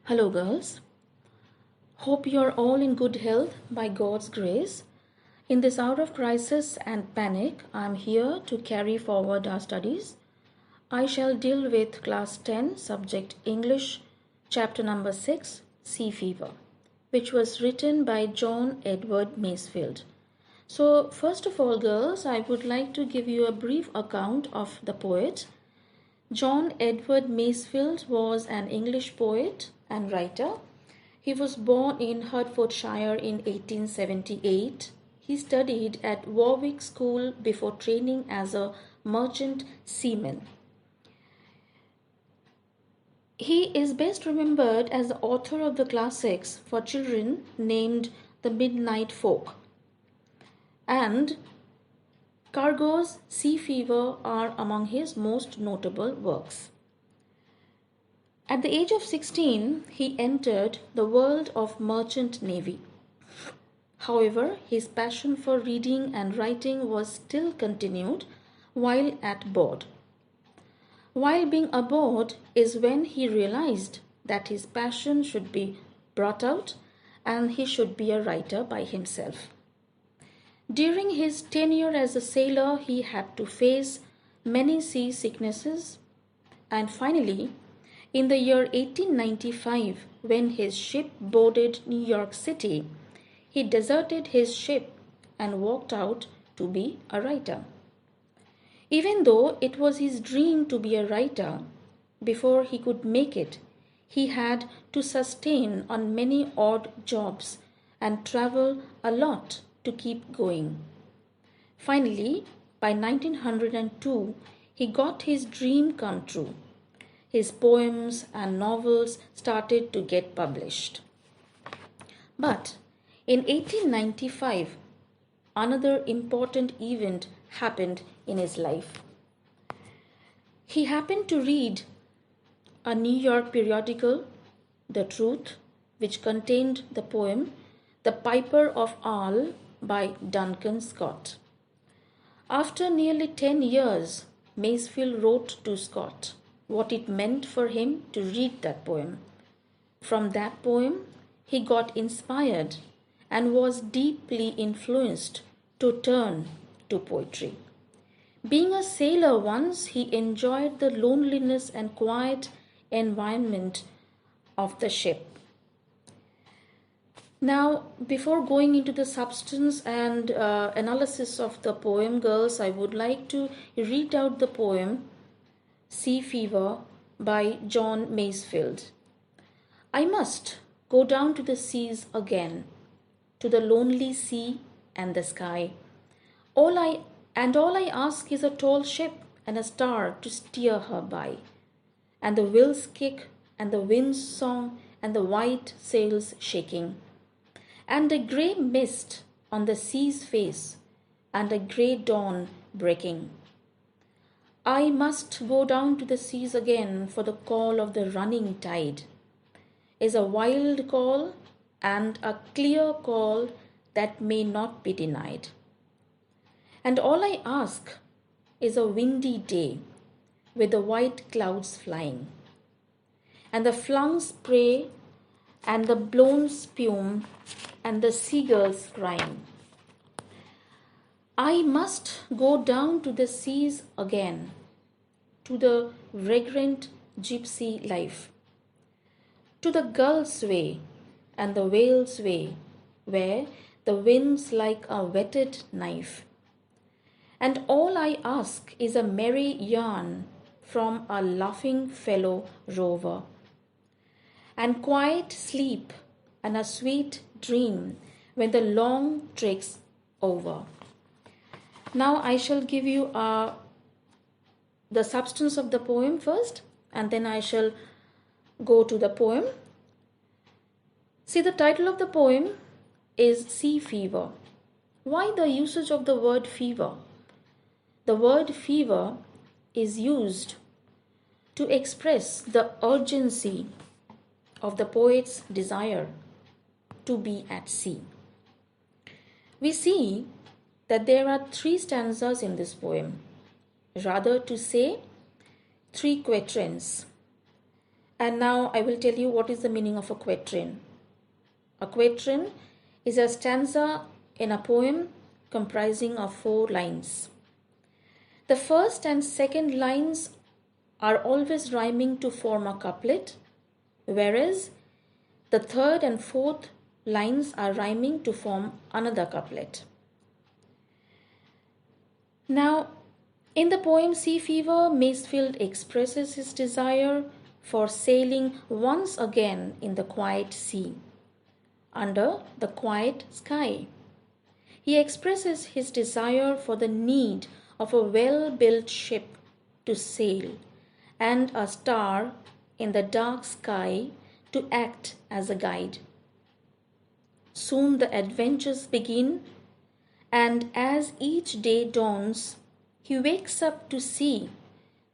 Hello, girls. Hope you're all in good health by God's grace. In this hour of crisis and panic, I'm here to carry forward our studies. I shall deal with Class 10, Subject English, Chapter number 6, Sea Fever, which was written by John Edward Masefield. So, first of all, girls, I would like to give you a brief account of the poet. John Edward Masefield was an English poet and writer. He was born in Hertfordshire in 1878. He studied at Warwick School before training as a merchant seaman. He is best remembered as the author of the classics for children named The Midnight Folk and Cargo's Sea Fever are among his most notable works. At the age of 16, he entered the world of merchant navy. However, his passion for reading and writing was still continued while at board. While being aboard is when he realized that his passion should be brought out and he should be a writer by himself. During his tenure as a sailor, he had to face many sea sicknesses, and finally, in the year 1895, when his ship boarded New York City, he deserted his ship and walked out to be a writer. Even though it was his dream to be a writer, before he could make it, he had to sustain on many odd jobs and travel a lot to keep going. Finally, by 1902, he got his dream come true. His poems and novels started to get published. But in 1895, another important event happened in his life. He happened to read a New York periodical, The Truth, which contained the poem The Piper of Arle by Duncan Scott. After nearly 10 years, Masefield wrote to Scott what it meant for him to read that poem. From that poem, he got inspired and was deeply influenced to turn to poetry. Being a sailor once, he enjoyed the loneliness and quiet environment of the ship. Now, before going into the substance and analysis of the poem, girls, I would like to read out the poem Sea Fever by John Masefield. I must go down to the seas again, to the lonely sea and the sky. All I ask is a tall ship and a star to steer her by, and the wheels kick and the wind's song and the white sails shaking, and a grey mist on the sea's face, and a grey dawn breaking. I must go down to the seas again, for the call of the running tide is a wild call and a clear call that may not be denied. And all I ask is a windy day with the white clouds flying, and the flung spray and the blown spume and the seagulls crying. I must go down to the seas again, to the vagrant gypsy life, to the gull's way and the whale's way, where the wind's like a whetted knife. And all I ask is a merry yarn from a laughing fellow rover, and quiet sleep and a sweet dream when the long trick's over. Now I shall give you the substance of the poem first, and then I shall go to the poem. See, the title of the poem is Sea Fever. Why the usage of the word fever? The word fever is used to express the urgency of the poet's desire to be at sea. We see that there are 3 stanzas in this poem, rather to say 3 quatrains. And now I will tell you what is the meaning of a quatrain. A quatrain is a stanza in a poem comprising of 4 lines. The first and second lines are always rhyming to form a couplet, whereas the third and fourth lines are rhyming to form another couplet. Now, in the poem Sea Fever, Masefield expresses his desire for sailing once again in the quiet sea, under the quiet sky. He expresses his desire for the need of a well-built ship to sail and a star in the dark sky to act as a guide. Soon the adventures begin, and as each day dawns, he wakes up to see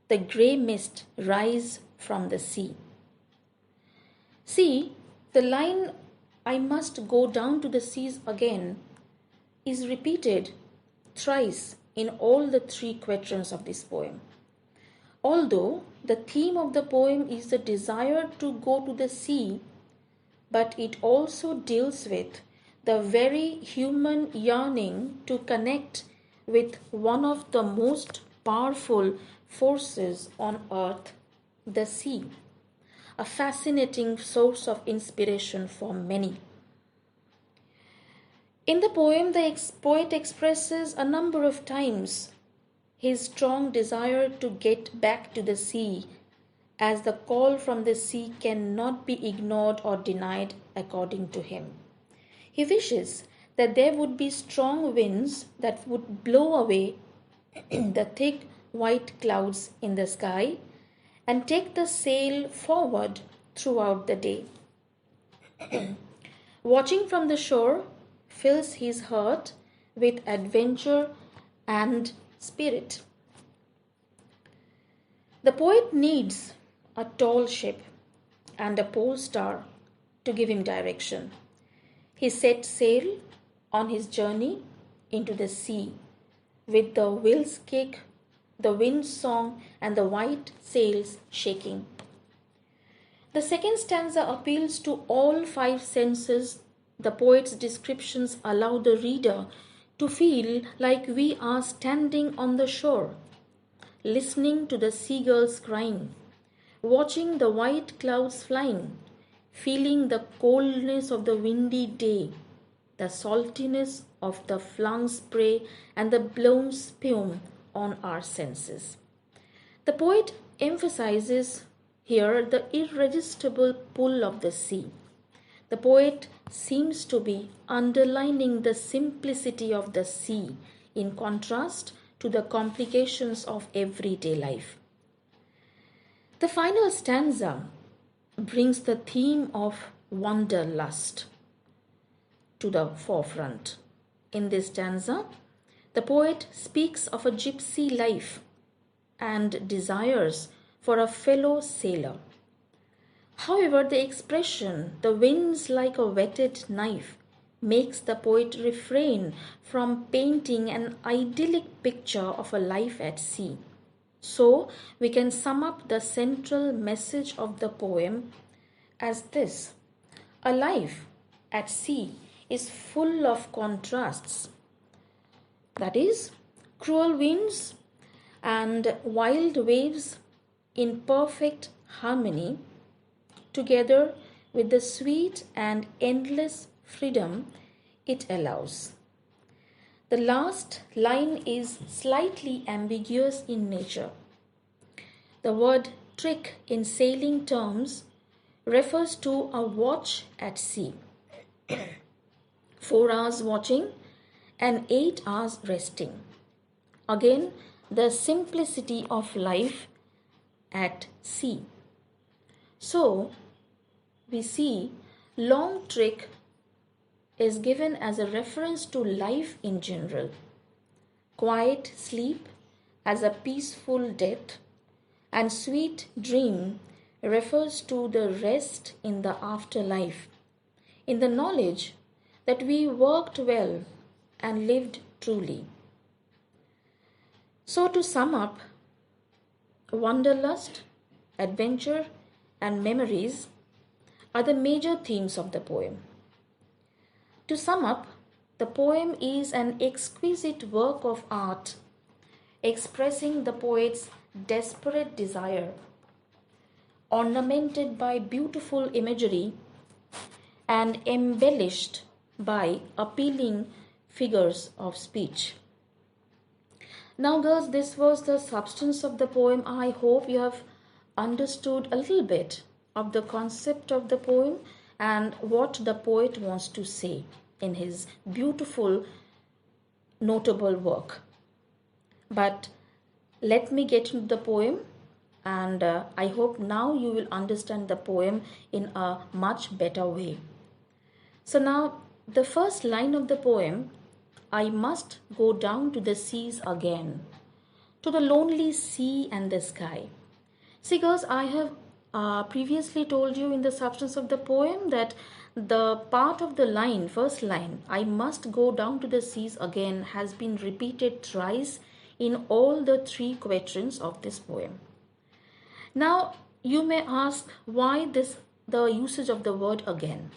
the grey mist rise from the sea. See, the line, "I must go down to the seas again," is repeated thrice in all the 3 quatrains of this poem. Although the theme of the poem is the desire to go to the sea, but it also deals with the very human yearning to connect with one of the most powerful forces on earth, the sea, a fascinating source of inspiration for many. In the poem, the poet expresses a number of times his strong desire to get back to the sea, as the call from the sea cannot be ignored or denied according to him. He wishes that there would be strong winds that would blow away the thick white clouds in the sky and take the sail forward throughout the day. Watching from the shore fills his heart with adventure and spirit. The poet needs a tall ship and a pole star to give him direction. He set sail on his journey into the sea with the wheels kick, the wind song, and the white sails shaking. The second stanza appeals to all 5 senses. The poet's descriptions allow the reader to feel like we are standing on the shore, listening to the seagulls crying, watching the white clouds flying, feeling the coldness of the windy day, the saltiness of the flung spray, and the blown spume on our senses. The poet emphasizes here the irresistible pull of the sea. The poet seems to be underlining the simplicity of the sea in contrast to the complications of everyday life. The final stanza brings the theme of wanderlust to the forefront. In this stanza, the poet speaks of a gypsy life and desires for a fellow sailor. However, the expression, "the wind's like a whetted knife," makes the poet refrain from painting an idyllic picture of a life at sea. So, we can sum up the central message of the poem as this: a life at sea is full of contrasts. That is, cruel winds and wild waves in perfect harmony, together with the sweet and endless freedom it allows. The last line is slightly ambiguous in nature. The word trick in sailing terms refers to a watch at sea. 4 hours watching and 8 hours resting. Again, the simplicity of life at sea. So, we see long trick is given as a reference to life in general. Quiet sleep as a peaceful death, and sweet dream refers to the rest in the afterlife, in the knowledge that we worked well and lived truly. So, to sum up, wanderlust, adventure, and memories are the major themes of the poem. To sum up, the poem is an exquisite work of art expressing the poet's desperate desire, ornamented by beautiful imagery and embellished by appealing figures of speech. Now, girls, this was the substance of the poem. I hope you have understood a little bit of the concept of the poem and what the poet wants to say in his beautiful, notable work. But let me get into the poem, and I hope now you will understand the poem in a much better way. So now, the first line of the poem, I must go down to the seas again, to the lonely sea and the sky. See, girls, I have previously told you in the substance of the poem that the part of the line, first line, I must go down to the seas again, has been repeated thrice in all the three quatrains of this poem. Now, you may ask why the usage of the word again.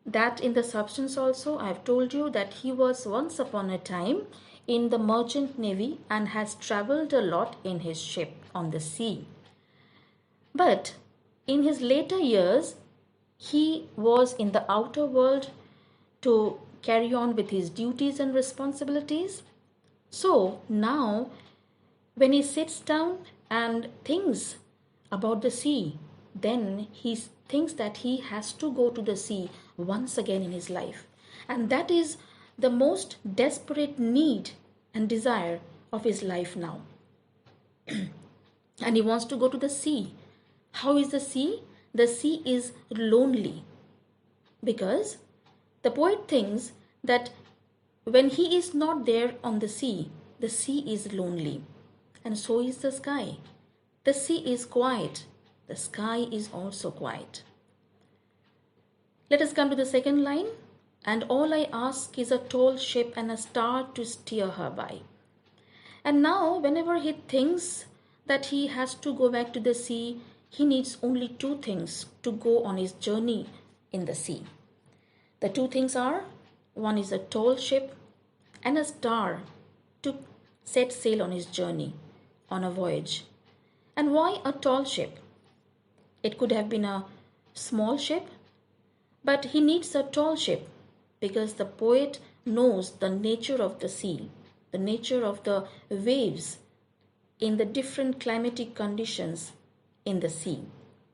That in the substance also, I have told you that he was once upon a time in the merchant navy and has traveled a lot in his ship on the sea. But in his later years, he was in the outer world to carry on with his duties and responsibilities. So now, when he sits down and thinks about the sea, then he thinks that he has to go to the sea once again in his life. And that is the most desperate need and desire of his life now. And he wants to go to the sea. How is the sea? The sea is lonely. Because the poet thinks that when he is not there on the sea is lonely. And so is the sky. The sea is quiet. The sky is also quiet. Let us come to the second line. And all I ask is a tall ship and a star to steer her by. And now, whenever he thinks that he has to go back to the sea, he needs only two things to go on his journey in the sea. The two things are, one is a tall ship and a star to set sail on his journey, on a voyage. And why a tall ship? It could have been a small ship, but he needs a tall ship because the poet knows the nature of the sea, the nature of the waves in the different climatic conditions in the sea.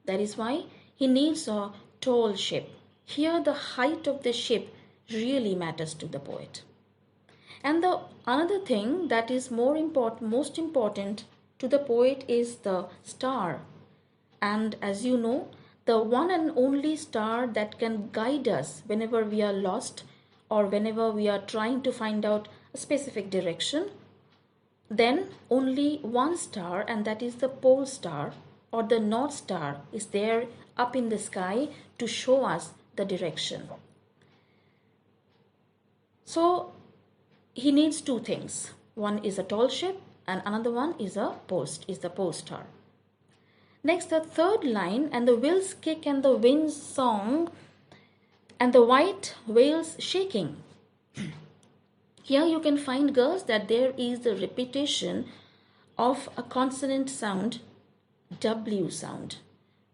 That is why he needs a tall ship. Here the height of the ship really matters to the poet. And the another thing that is most important to the poet is the star. And as you know, the one and only star that can guide us whenever we are lost or whenever we are trying to find out a specific direction, then only one star, and that is the pole star or the North Star, is there up in the sky to show us the direction. So he needs two things. One is a tall ship and another one is the pole star. Next, the third line, and the wheels kick and the wind's song and the white whales shaking. Here you can find, girls, that there is the repetition of a consonant sound, W sound.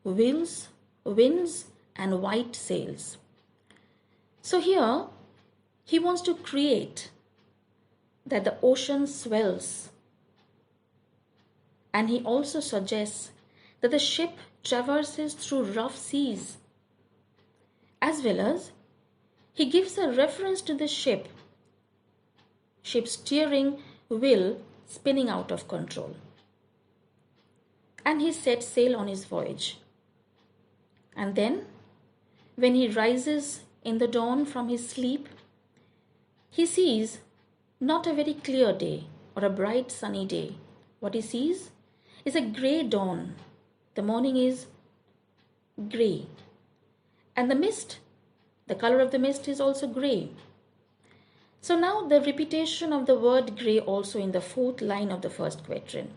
Wheels, winds and white sails. So here he wants to create that the ocean swells, and he also suggests that the ship traverses through rough seas, as well as he gives a reference to the ship's steering wheel spinning out of control. And he sets sail on his voyage. And then, when he rises in the dawn from his sleep, he sees not a very clear day or a bright sunny day. What he sees is a grey dawn. The morning is grey. And the mist, the color of the mist is also grey. So now the repetition of the word grey also in the fourth line of the first quatrain.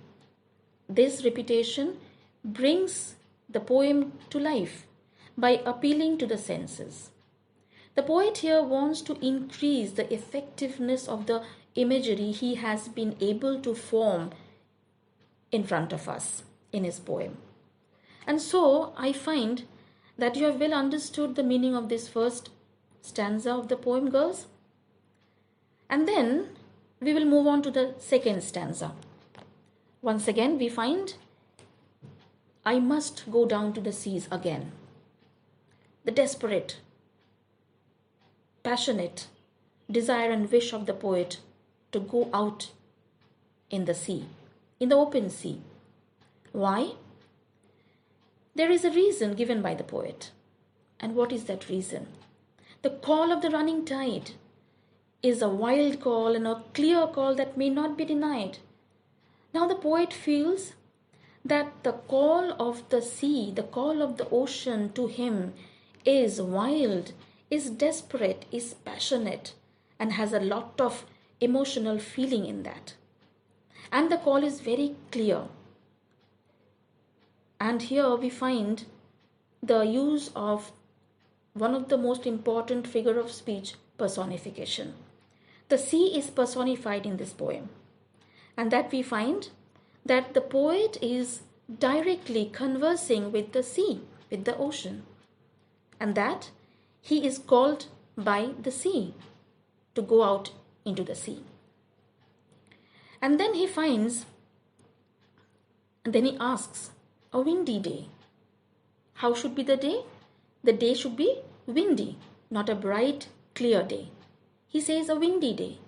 This repetition brings the poem to life by appealing to the senses. The poet here wants to increase the effectiveness of the imagery he has been able to form in front of us in his poem. And so I find that you have well understood the meaning of this first stanza of the poem, girls. And then we will move on to the second stanza. Once again, we find, I must go down to the seas again. The desperate, passionate desire and wish of the poet to go out in the sea, in the open sea. Why? There is a reason given by the poet. And what is that reason? The call of the running tide is a wild call and a clear call that may not be denied. Now the poet feels that the call of the sea, the call of the ocean to him is wild, is desperate, is passionate, and has a lot of emotional feeling in that. And the call is very clear. And here we find the use of one of the most important figure of speech, personification. The sea is personified in this poem. And that we find that the poet is directly conversing with the sea, with the ocean. And that he is called by the sea to go out into the sea. And then he finds, and then he asks, a windy day. How should be the day? The day should be windy, not a bright, clear day. He says a windy day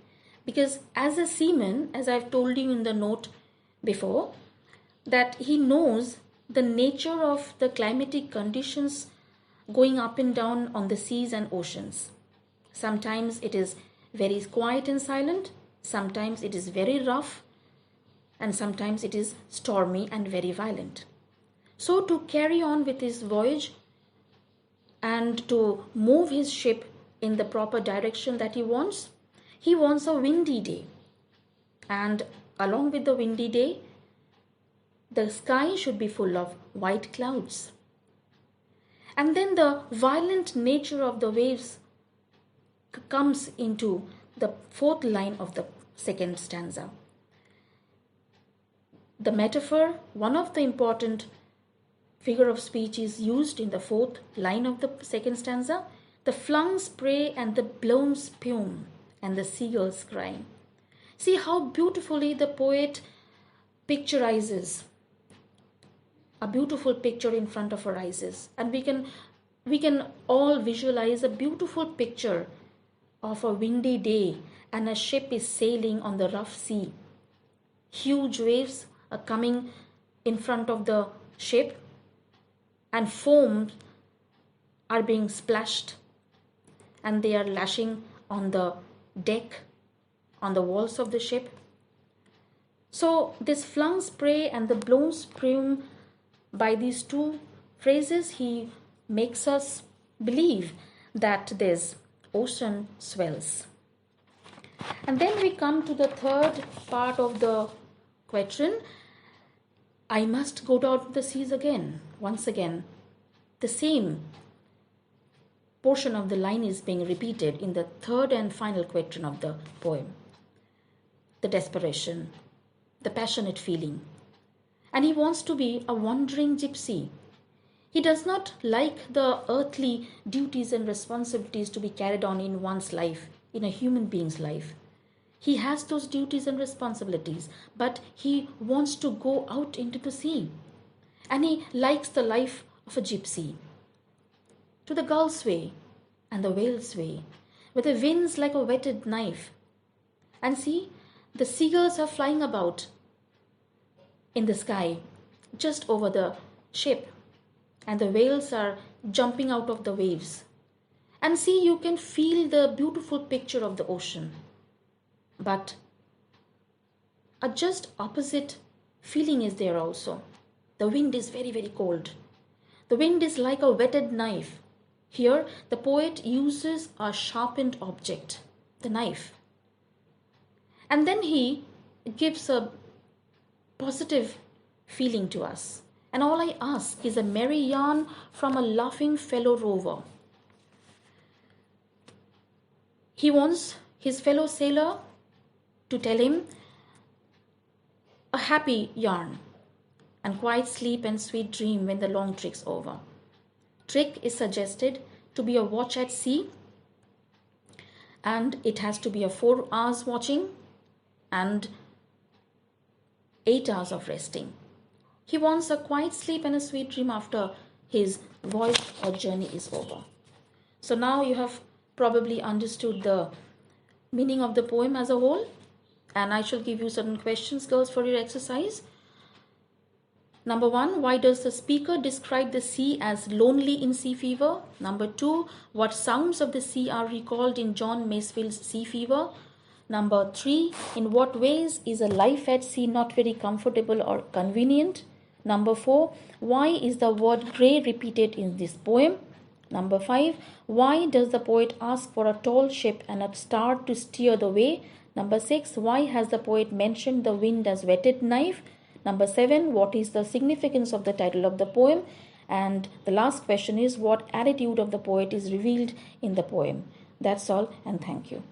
because as a seaman, as I've told you in the note before, that he knows the nature of the climatic conditions going up and down on the seas and oceans. Sometimes it is very quiet and silent, sometimes it is very rough, and sometimes it is stormy and very violent. So to carry on with his voyage and to move his ship in the proper direction that he wants a windy day. And along with the windy day, the sky should be full of white clouds. And then the violent nature of the waves comes into the fourth line of the second stanza. The metaphor, one of the important figure of speech is used in the fourth line of the second stanza. The flung spray and the blown spume and the seagulls crying. See how beautifully the poet picturizes a beautiful picture in front of our eyes. And we can all visualize a beautiful picture of a windy day and a ship is sailing on the rough sea. Huge waves are coming in front of the ship and foam are being splashed and they are lashing on the deck, on the walls of the ship. So this flung spray and the blown spume, by these two phrases, he makes us believe that this ocean swells. And then we come to the third part of the quatrain. I must go down to the seas again. Once again, the same portion of the line is being repeated in the third and final quatrain of the poem. The desperation, the passionate feeling. And he wants to be a wandering gypsy. He does not like the earthly duties and responsibilities to be carried on in one's life, in a human being's life. He has those duties and responsibilities, but he wants to go out into the sea. And he likes the life of a gypsy. To the gull's way and the whale's way, where the wind's like a whetted knife. And see, the seagulls are flying about in the sky just over the ship, and the whales are jumping out of the waves. And see, you can feel the beautiful picture of the ocean. But a just opposite feeling is there also. The wind is very, very cold. The wind is like a whetted knife. Here, the poet uses a sharpened object, the knife. And then he gives a positive feeling to us. And all I ask is a merry yarn from a laughing fellow rover. He wants his fellow sailor to tell him a happy yarn and quiet sleep and sweet dream when the long trick's over. Trick is suggested to be a watch at sea, and it has to be a 4 hours watching and 8 hours of resting. He wants a quiet sleep and a sweet dream after his voyage or journey is over. So now you have probably understood the meaning of the poem as a whole, and I shall give you certain questions, girls, for your exercise. Number 1, why does the speaker describe the sea as lonely in sea fever? Number 2, what sounds of the sea are recalled in John Masefield's Sea Fever? Number 3, in what ways is a life at sea not very comfortable or convenient? Number 4, why is the word grey repeated in this poem? Number 5, why does the poet ask for a tall ship and a star to steer the way? Number 6, why has the poet mentioned the wind as whetted knife? Number 7, what is the significance of the title of the poem? And the last question is, what attitude of the poet is revealed in the poem? That's all, and thank you.